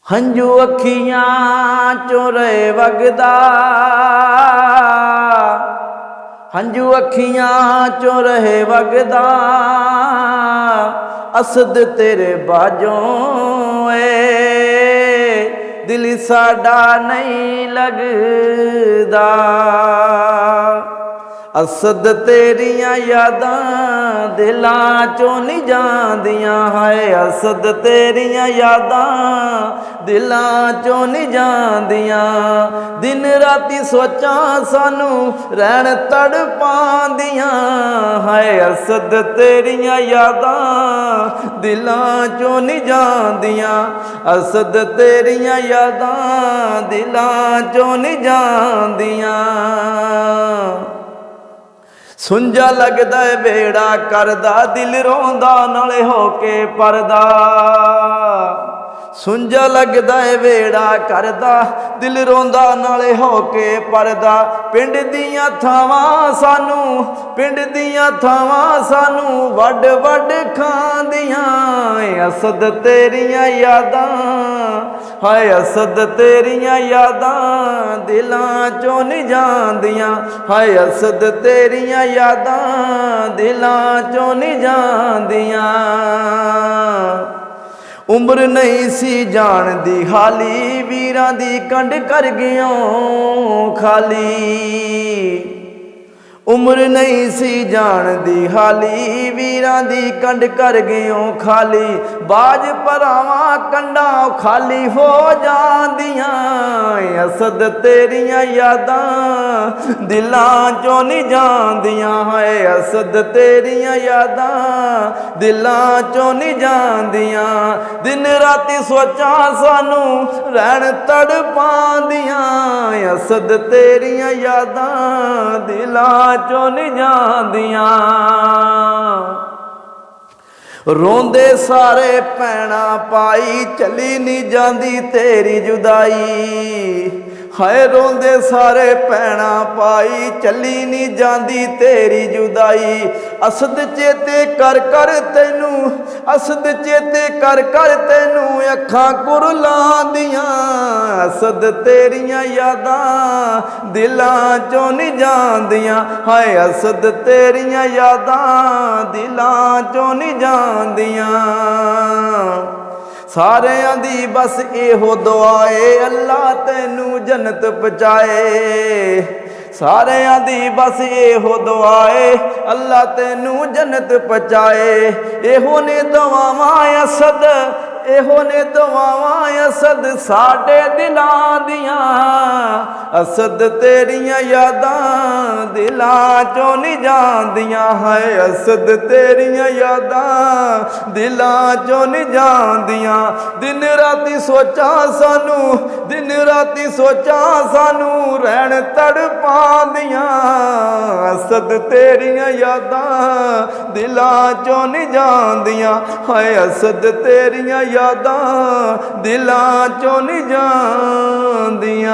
हंजू अखियां चों रहे वगदा, हंजू अखियां चों रहे वगदा, असद तेरे बाजों दिल साडा नहीं लगदा। असद तेरियां यादां दिलां चों नहीं जांदियां, हाय असद तेरियां यादां दिलां चों नहीं जांदियां। दिन राती सोचां सानू रैण तड़पांदियां, हाय असद तेरियां यादां दिलां चों नहीं जांदियां। असद तेरियां यादां दिलां चों नहीं जांदियां। सुंजा लगदा है बेड़ा करदा, दिल रोंदा नाले होके परदा। सुंजा लगदा है बेड़ा करदा, दिल रोंदा नाले होके परदा। पिंड दियां थावां सानू, पिंड दियां थावां सानू वड वड खांदियां। असद तेरियां यादां, हाय असद तेरियां यादां दिलां चों नहीं जांदियां, हाय असद तेरियां यादां दिलां चों नहीं जांदियां। उम्र नहीं सी जान दी हाली, वीरां दी कंड कर गियों खाली। उम्र नहीं सी जान दी हाली, वीरां दी कंड कर गियों खाली। बाज भरावां कंडां खाली हो जांदियां। असद तेरियां यादां दिलां चों नहीं जांदियां, हाय असद तेरियां यादां दिलां चों नहीं जांदियां। दिन राती सोचां सानू रैण तड़पांदियां। असद तेरियां यादां दिलां चों नहीं जांदियां। रोंदे सारे पैणा पाई, चली नहीं जांदी तेरी जुदाई। हाय रोंदे सारे पैणा पाई, चली नहीं जांदी तेरी जुदाई। असद चेते कर कर तैनू, असद चेते कर कर तैनू अखां कुरलांदियां। असद तेरियां यादां दिलां चों नहीं जांदियां, हाय असद तेरियां यादां दिलां चों नहीं जांदियां। सारियां दी बस एहो दुआए, अल्लाह तैनू जन्नत पहुंचाए। सारियां दी बस एहो दुआए, अल्लाह तैनू जन्नत पहुंचाए। एहो ने दुआवां असद, एहो ने दुआवां असद साडे दिलां दियां। असद तेरियां यादां दिलां चों नहीं जांदियां, हाय असद तेरियां यादां दिलां चों नहीं जांदियां। दिन राती सोचां सानू, दिन राती सोचां सानू रैण तड़पांदियां। असद तेरियां यादां दिलां चों नहीं जांदियां, हाय असद तेरियां यादां दिलां चों नहीं जांदियां।